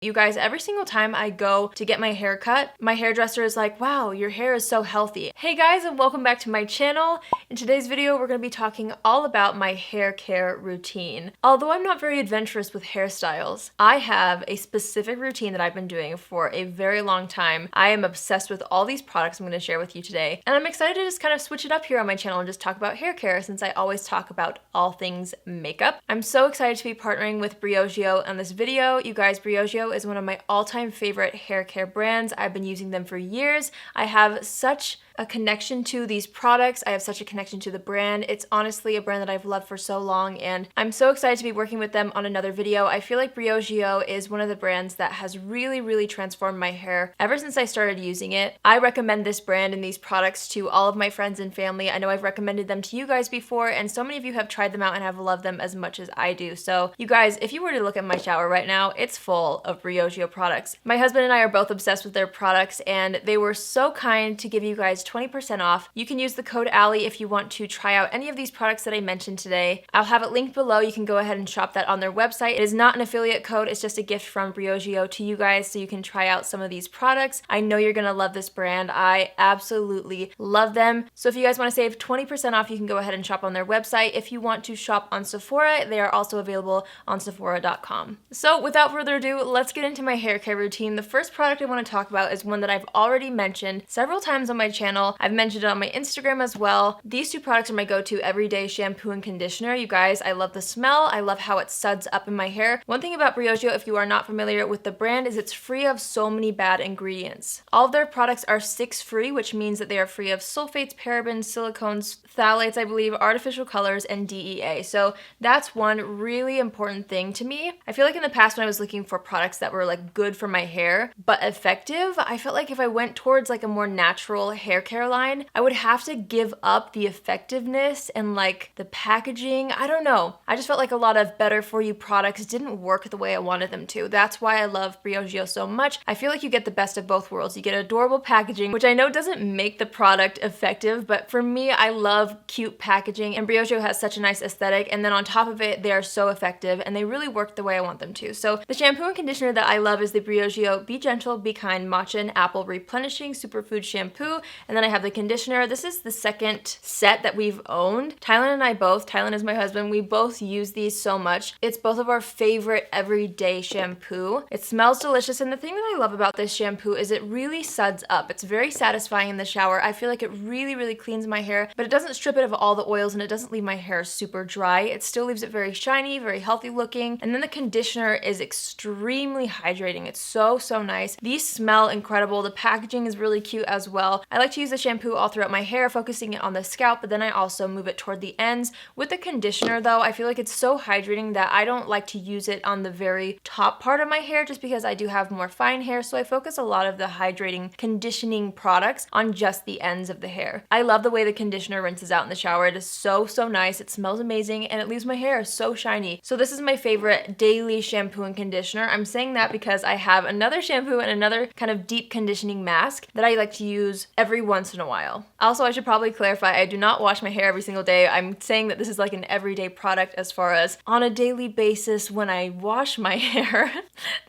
You guys, every single time I go to get my hair cut, my hairdresser is like, wow, your hair is so healthy. Hey guys, and welcome back to my channel. In today's video, we're going to be talking all about my hair care routine. Although I'm not very adventurous with hairstyles, I have a specific routine that I've been doing for a very long time. I am obsessed with all these products I'm going to share with you today, and I'm excited to just kind of switch it up here on my channel and just talk about hair care since I always talk about all things makeup. I'm so excited to be partnering with Briogeo on this video. You guys, Briogeo is one of my all-time favorite hair care brands. I've been using them for years. I have such a connection to these products. I have such a connection to the brand. It's honestly a brand that I've loved for so long, and I'm so excited to be working with them on another video. I feel like Briogeo is one of the brands that has really transformed my hair ever since I started using it. I recommend this brand and these products to all of my friends and family. I know I've recommended them to you guys before, and so many of you have tried them out and have loved them as much as I do. So you guys, if you were to look at my shower right now, it's full of Briogeo products. My husband and I are both obsessed with their products, and they were so kind to give you guys 20% off. You can use the code Allie if you want to try out any of these products that I mentioned today. I'll have it linked below. You can go ahead and shop that on their website. It is not an affiliate code. It's just a gift from Briogeo to you guys so you can try out some of these products. I know you're gonna love this brand. I absolutely love them. So if you guys want to save 20% off, you can go ahead and shop on their website. If you want to shop on Sephora, they are also available on Sephora.com. So without further ado, let's get into my hair care routine. The first product I want to talk about is one that I've already mentioned several times on my channel. I've mentioned it on my Instagram as well. These two products are my go-to everyday shampoo and conditioner. You guys, I love the smell. I love how it suds up in my hair. One thing about Briogeo, if you are not familiar with the brand, is it's free of so many bad ingredients. All of their products are 6-free, which means that they are free of sulfates, parabens, silicones, phthalates, I believe, artificial colors, and DEA. So that's one really important thing to me. I feel like in the past when I was looking for products that were like good for my hair but effective, I felt like if I went towards like a more natural hair care line, I would have to give up the effectiveness and like the packaging. I don't know. I just felt like a lot of better for you products didn't work the way I wanted them to. That's why I love Briogeo so much. I feel like you get the best of both worlds. You get adorable packaging, which I know doesn't make the product effective, but for me, I love cute packaging, and Briogeo has such a nice aesthetic, and then on top of it, they are so effective and they really work the way I want them to. So the shampoo and conditioner that I love is the Briogeo Be Gentle, Be Kind Matcha and Apple Replenishing Superfood Shampoo, and then I have the conditioner. This is the second set that we've owned. Tylen and I both, Tylen is my husband, we both use these so much. It's both of our favorite everyday shampoo. It smells delicious, and the thing that I love about this shampoo is it really suds up. It's very satisfying in the shower. I feel like it really cleans my hair, but it doesn't strip it of all the oils and it doesn't leave my hair super dry. It still leaves it very shiny, very healthy looking, and then the conditioner is extremely hydrating. It's so nice. These smell incredible. The packaging is really cute as well. I like to use the shampoo all throughout my hair, focusing it on the scalp, but then I also move it toward the ends. With the conditioner though, I feel like it's so hydrating that I don't like to use it on the very top part of my hair just because I do have more fine hair, so I focus a lot of the hydrating conditioning products on just the ends of the hair. I love the way the conditioner rinses out in the shower. It is so nice. It smells amazing and it leaves my hair so shiny. So this is my favorite daily shampoo and conditioner. I'm saying that because I have another shampoo and another kind of deep conditioning mask that I like to use every once in a while. Also, I should probably clarify, I do not wash my hair every single day. I'm saying that this is like an everyday product as far as on a daily basis when I wash my hair.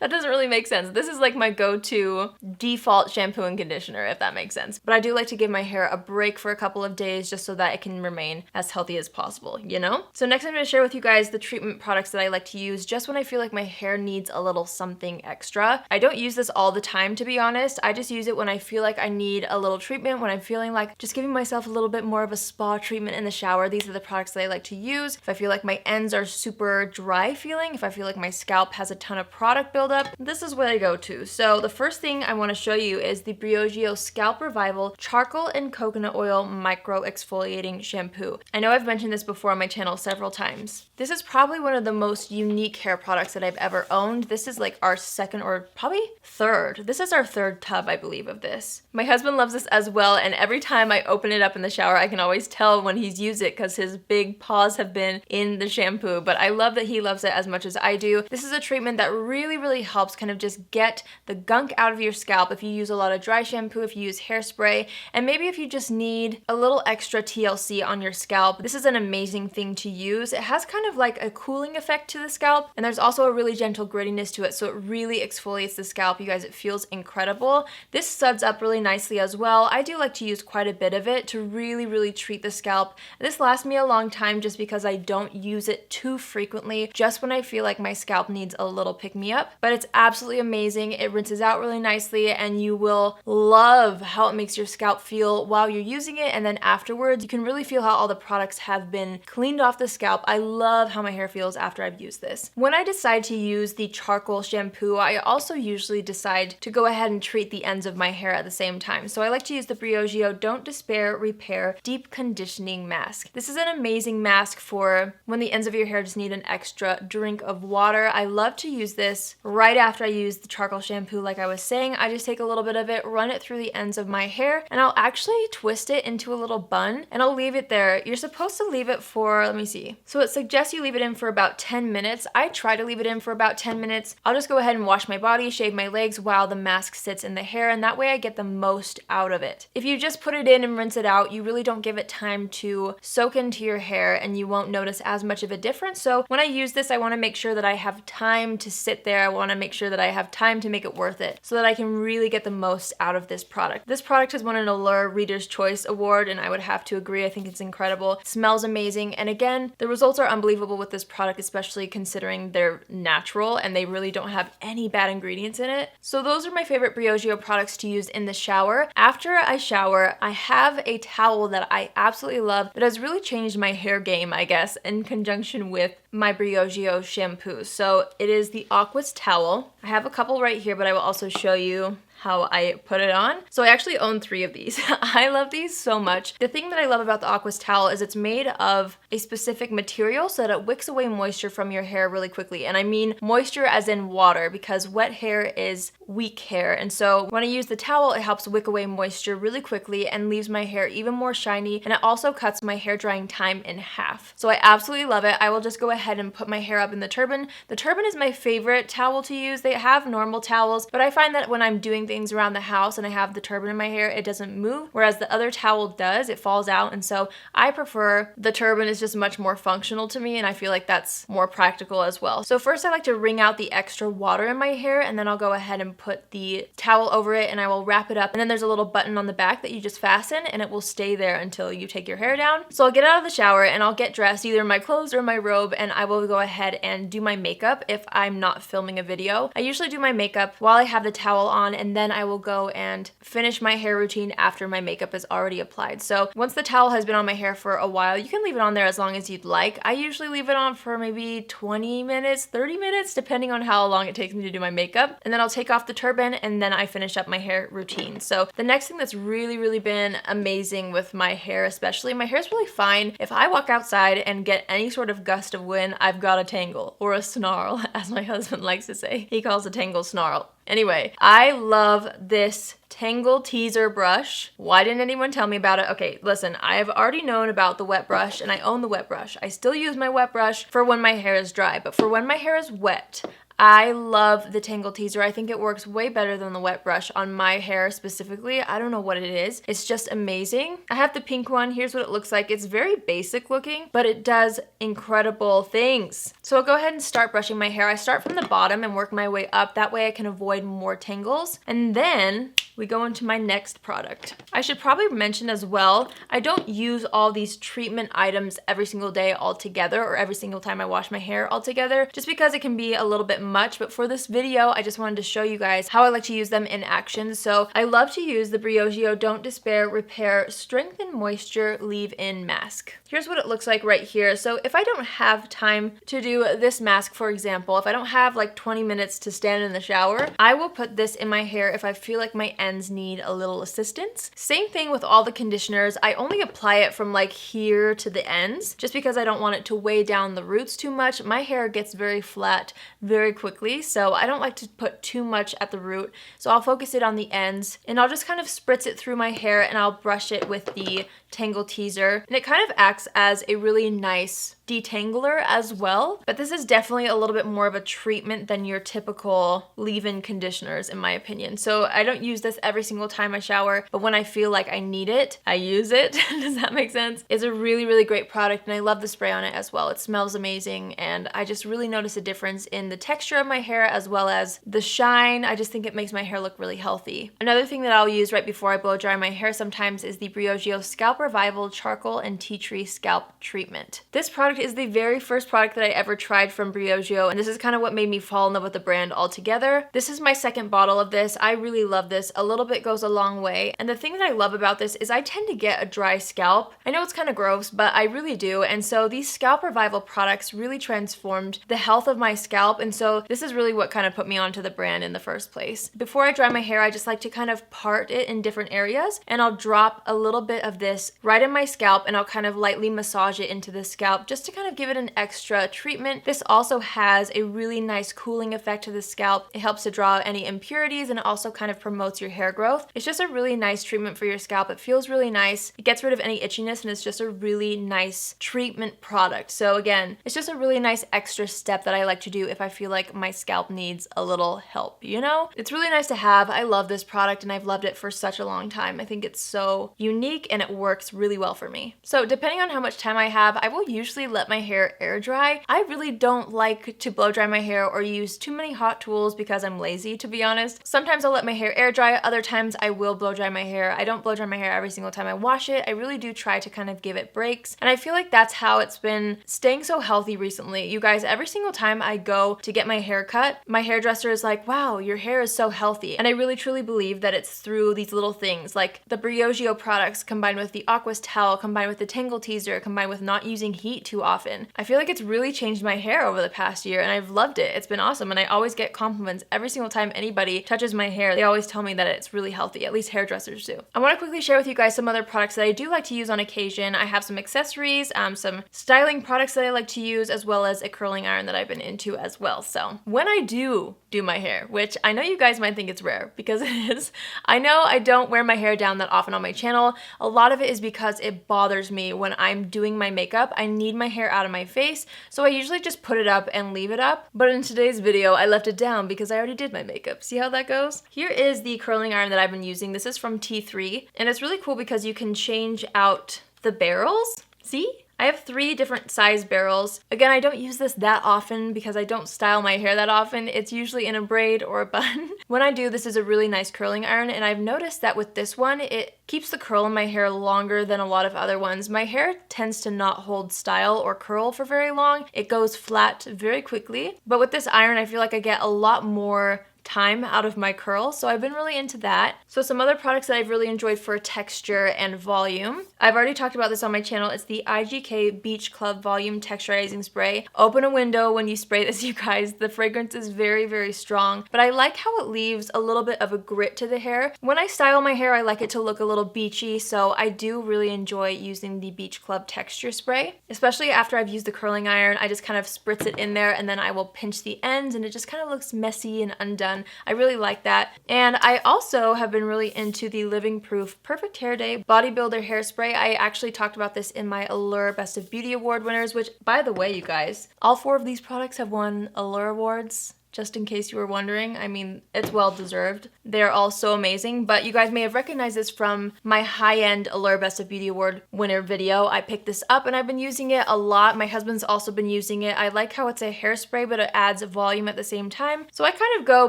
That doesn't really make sense. This is like my go-to default shampoo and conditioner, if that makes sense. But I do like to give my hair a break for a couple of days just so that it can remain as healthy as possible, you know? So next I'm going to share with you guys the treatment products that I like to use just when I feel like my hair needs a little something extra. I don't use this all the time, to be honest. I just use it when I feel like I need a little treatment, when I'm feeling like just giving myself a little bit more of a spa treatment in the shower. These are the products that I like to use. If I feel like my ends are super dry feeling, if I feel like my scalp has a ton of product buildup, this is what I go to. So the first thing I want to show you is the Briogeo Scalp Revival Charcoal and Coconut Oil Micro Exfoliating Shampoo. I know I've mentioned this before on my channel several times. This is probably one of the most unique hair products that I've ever owned. This is like our second or probably third. This is our third tub, I believe, of this. My husband loves this as well. well, and every time I open it up in the shower, I can always tell when he's used it because his big paws have been in the shampoo, but I love that he loves it as much as I do. This is a treatment that really helps kind of just get the gunk out of your scalp if you use a lot of dry shampoo, if you use hairspray, and maybe if you just need a little extra TLC on your scalp. This is an amazing thing to use. It has kind of like a cooling effect to the scalp, and there's also a really gentle grittiness to it, so it really exfoliates the scalp. You guys, it feels incredible. This suds up really nicely as well. I do like to use quite a bit of it to really treat the scalp. This lasts me a long time just because I don't use it too frequently, just when I feel like my scalp needs a little pick-me-up. But it's absolutely amazing. It rinses out really nicely, and you will love how it makes your scalp feel while you're using it, and then afterwards you can really feel how all the products have been cleaned off the scalp. I love how my hair feels after I've used this. When I decide to use the charcoal shampoo, I also usually decide to go ahead and treat the ends of my hair at the same time. So I like to use the Briogeo Don't Despair Repair Deep Conditioning Mask. This is an amazing mask for when the ends of your hair just need an extra drink of water. I love to use this right after I use the charcoal shampoo. Like I was saying, I just take a little bit of it, run it through the ends of my hair, and I'll actually twist it into a little bun, and I'll leave it there. You're supposed to leave it for, let me see. So it suggests you leave it in for about 10 minutes. I try to leave it in for about 10 minutes. I'll just go ahead and wash my body, shave my legs while the mask sits in the hair, and that way I get the most out of it. If you just put it in and rinse it out, you really don't give it time to soak into your hair, and you won't notice as much of a difference. So when I use this, I want to make sure that I have time to sit there. I want to make sure that I have time to make it worth it so that I can really get the most out of this product. This product has won an Allure Reader's Choice Award, and I would have to agree. I think it's incredible. It smells amazing, and again, the results are unbelievable with this product, especially considering they're natural and they really don't have any bad ingredients in it. So those are my favorite Briogeo products to use in the shower. After I shower, I have a towel that I absolutely love that has really changed my hair game, I guess, in conjunction with my Briogeo shampoo. So it is the Aqua's towel. I have a couple right here, but I will also show you how I put it on. So I actually own 3 of these. I love these so much. The thing that I love about the Aqua's towel is it's made of a specific material so that it wicks away moisture from your hair really quickly. And I mean moisture as in water, because wet hair is weak hair. And so when I use the towel, it helps wick away moisture really quickly and leaves my hair even more shiny. And it also cuts my hair drying time in half. So I absolutely love it. I will just go ahead and put my hair up in the turban. The turban is my favorite towel to use. They have normal towels, but I find that when I'm doing things around the house and I have the turban in my hair, it doesn't move, whereas the other towel does. It falls out, and so I prefer the turban. Is just much more functional to me, and I feel like that's more practical as well. So first I like to wring out the extra water in my hair, and then I'll go ahead and put the towel over it, and I will wrap it up, and then there's a little button on the back that you just fasten, and it will stay there until you take your hair down. So I'll get out of the shower and I'll get dressed, either in my clothes or in my robe, and I will go ahead and do my makeup if I'm not filming a video. I usually do my makeup while I have the towel on, and then I will go and finish my hair routine after my makeup is already applied. So once the towel has been on my hair for a while, you can leave it on there as long as you'd like. I usually leave it on for maybe 20 minutes, 30 minutes, depending on how long it takes me to do my makeup. And then I'll take off the turban, and then I finish up my hair routine. So the next thing that's really been amazing with my hair, especially, my hair's really fine. If I walk outside and get any sort of gust of wind, I've got a tangle, or a snarl, as my husband likes to say. He calls a tangle snarl. Anyway, I love this Tangle Teaser brush. Why didn't anyone tell me about it? Okay, listen, I've already known about the wet brush, and I own the wet brush. I still use my wet brush for when my hair is dry, but for when my hair is wet, I love the Tangle Teaser. I think it works way better than the wet brush on my hair specifically. I don't know what it is. It's just amazing. I have the pink one. Here's what it looks like. It's very basic looking, but it does incredible things. So I'll go ahead and start brushing my hair. I start from the bottom and work my way up. That way I can avoid more tangles. And then we go into my next product. I should probably mention as well, I don't use all these treatment items every single day all together, or every single time I wash my hair all together, just because it can be a little bit much. But for this video, I just wanted to show you guys how I like to use them in action. So I love to use the Briogeo Don't Despair Repair Strengthen Moisture Leave-In Mask. Here's what it looks like right here. So if I don't have time to do this mask, for example, if I don't have like 20 minutes to stand in the shower, I will put this in my hair if I feel like my ends need a little assistance. Same thing with all the conditioners. I only apply it from like here to the ends just because I don't want it to weigh down the roots too much. My hair gets very flat very quickly, so I don't like to put too much at the root. So I'll focus it on the ends and I'll just kind of spritz it through my hair and I'll brush it with the Tangle Teaser. And it kind of acts as a really nice detangler as well, but this is definitely a little bit more of a treatment than your typical leave-in conditioners in my opinion. So I don't use this every single time I shower, but when I feel like I need it, I use it. Does that make sense? It's a really, really great product and I love the spray on it as well. It smells amazing and I just really notice a difference in the texture of my hair as well as the shine. I just think it makes my hair look really healthy. Another thing that I'll use right before I blow dry my hair sometimes is the Briogeo Scalp Revival Charcoal and Tea Tree Scalp Treatment. This product is the very first product that I ever tried from Briogeo, and this is kind of what made me fall in love with the brand altogether. This is my second bottle of this. I really love this. A little bit goes a long way, and the thing that I love about this is I tend to get a dry scalp. I know it's kind of gross, but I really do, and so these Scalp Revival products really transformed the health of my scalp, and so this is really what kind of put me onto the brand in the first place. Before I dry my hair, I just like to kind of part it in different areas, and I'll drop a little bit of this right in my scalp, and I'll kind of lightly massage it into the scalp just to kind of give it an extra treatment. This also has a really nice cooling effect to the scalp. It helps to draw out any impurities and it also kind of promotes your hair growth. It's just a really nice treatment for your scalp. It feels really nice. It gets rid of any itchiness and it's just a really nice treatment product. So again, it's just a really nice extra step that I like to do if I feel like my scalp needs a little help, you know? It's really nice to have. I love this product and I've loved it for such a long time. I think it's so unique and it works really well for me. So depending on how much time I have, I will usually let my hair air dry. I really don't like to blow dry my hair or use too many hot tools because I'm lazy, to be honest. Sometimes I'll let my hair air dry, other times I will blow dry my hair. I don't blow dry my hair every single time I wash it. I really do try to kind of give it breaks. And I feel like that's how it's been staying so healthy recently. You guys, every single time I go to get my hair cut, my hairdresser is like, wow, your hair is so healthy. And I really truly believe that it's through these little things like the Briogeo products combined with the Aqua's Towel, combined with the Tangle Teaser, combined with not using heat too often. I feel like it's really changed my hair over the past year and I've loved it. It's been awesome and I always get compliments every single time anybody touches my hair. They always tell me that it's really healthy, at least hairdressers do. I want to quickly share with you guys some other products that I do like to use on occasion. I have some accessories, some styling products that I like to use, as well as a curling iron that I've been into as well. So when I do my hair, which I know you guys might think it's rare because it is. I know I don't wear my hair down that often on my channel. A lot of it is because it bothers me when I'm doing my makeup. I need my hair out of my face, so I usually just put it up and leave it up. But in today's video, I left it down because I already did my makeup. See how that goes? Here is the curling iron that I've been using. This is from T3, and it's really cool because you can change out the barrels. See? I have 3 different size barrels. Again, I don't use this that often because I don't style my hair that often. It's usually in a braid or a bun. When I do, this is a really nice curling iron, and I've noticed that with this one, it keeps the curl in my hair longer than a lot of other ones. My hair tends to not hold style or curl for very long. It goes flat very quickly. But with this iron, I feel like I get a lot more time out of my curl, so I've been really into that. So some other products that I've really enjoyed for texture and volume. I've already talked about this on my channel. It's the IGK Beach Club Volume Texturizing Spray. Open a window when you spray this, you guys. The fragrance is very, very strong, but I like how it leaves a little bit of a grit to the hair. When I style my hair, I like it to look a little beachy, so I do really enjoy using the Beach Club Texture Spray. Especially after I've used the curling iron, I just kind of spritz it in there and then I will pinch the ends and it just kind of looks messy and undone. I really like that. And I also have been really into the Living Proof Perfect Hair Day Bodybuilder Hairspray. I actually talked about this in my Allure Best of Beauty Award winners, which, by the way, you guys, all 4 of these products have won Allure Awards. Just in case you were wondering, I mean, it's well deserved. They're all so amazing, but you guys may have recognized this from my high-end Allure Best of Beauty Award winner video. I picked this up and I've been using it a lot. My husband's also been using it. I like how it's a hairspray, but it adds volume at the same time. So I kind of go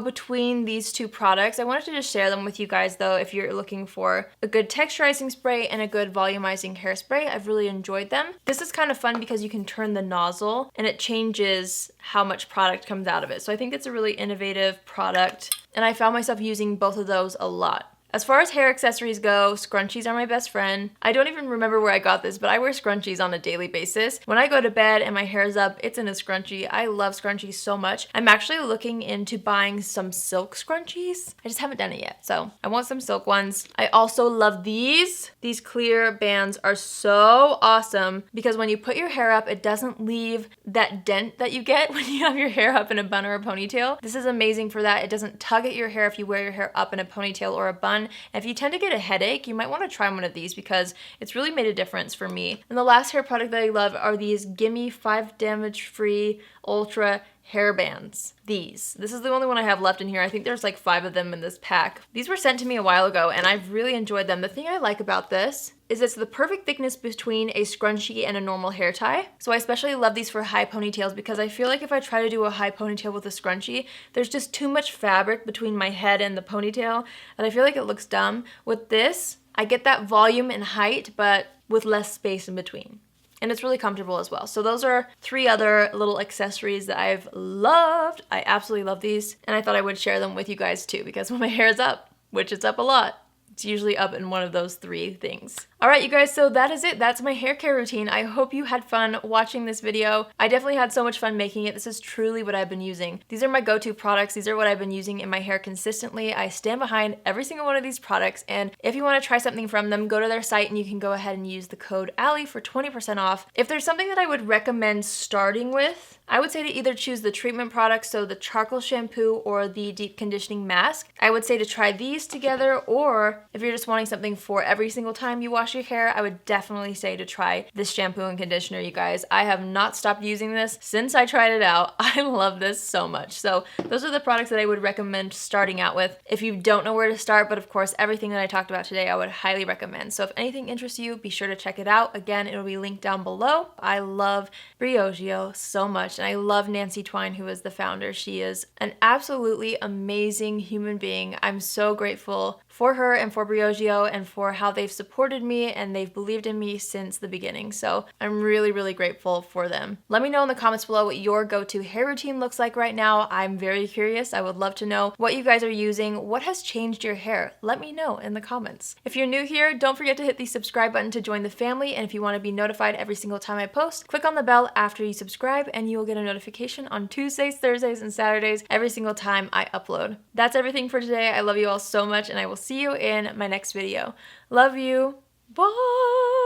between these 2 products. I wanted to just share them with you guys though, if you're looking for a good texturizing spray and a good volumizing hairspray. I've really enjoyed them. This is kind of fun because you can turn the nozzle and it changes how much product comes out of it. So I think it's a really innovative product and I found myself using both of those a lot. As far as hair accessories go, scrunchies are my best friend. I don't even remember where I got this, but I wear scrunchies on a daily basis. When I go to bed and my hair is up, it's in a scrunchie. I love scrunchies so much. I'm actually looking into buying some silk scrunchies. I just haven't done it yet, so I want some silk ones. I also love these. These clear bands are so awesome because when you put your hair up, it doesn't leave that dent that you get when you have your hair up in a bun or a ponytail. This is amazing for that. It doesn't tug at your hair if you wear your hair up in a ponytail or a bun. And if you tend to get a headache, you might want to try one of these because it's really made a difference for me. And the last hair product that I love are these Gimme 5 Damage-Free Ultra hair bands. This is the only one I have left in here. I think there's like 5 of them in this pack. These were sent to me a while ago and I've really enjoyed them. The thing I like about this is it's the perfect thickness between a scrunchie and a normal hair tie. So I especially love these for high ponytails because I feel like if I try to do a high ponytail with a scrunchie, there's just too much fabric between my head and the ponytail and I feel like it looks dumb. With this, I get that volume and height, but with less space in between. And it's really comfortable as well. So those are 3 other little accessories that I've loved. I absolutely love these. And I thought I would share them with you guys too because when my hair is up, which it's up a lot, it's usually up in one of those 3 things. All right, you guys, so that is it. That's my hair care routine. I hope you had fun watching this video. I definitely had so much fun making it. This is truly what I've been using. These are my go-to products. These are what I've been using in my hair consistently. I stand behind every single one of these products, and if you want to try something from them, go to their site and you can go ahead and use the code Allie for 20% off. If there's something that I would recommend starting with, I would say to either choose the treatment products, so the charcoal shampoo or the deep conditioning mask. I would say to try these together, or if you're just wanting something for every single time you wash your hair, I would definitely say to try this shampoo and conditioner, you guys. I have not stopped using this since I tried it out. I love this so much. So those are the products that I would recommend starting out with. If you don't know where to start, but of course everything that I talked about today, I would highly recommend. So if anything interests you, be sure to check it out. Again, it'll be linked down below. I love Briogeo so much, and I love Nancy Twine, who is the founder. She is an absolutely amazing human being. I'm so grateful for her and for Briogeo and for how they've supported me and they've believed in me since the beginning. So I'm really, really grateful for them. Let me know in the comments below what your go-to hair routine looks like right now. I'm very curious. I would love to know what you guys are using. What has changed your hair? Let me know in the comments. If you're new here, don't forget to hit the subscribe button to join the family. And if you want to be notified every single time I post, click on the bell after you subscribe and you will get a notification on Tuesdays, Thursdays, and Saturdays every single time I upload. That's everything for today. I love you all so much and I will see you in my next video. Love you. Bye.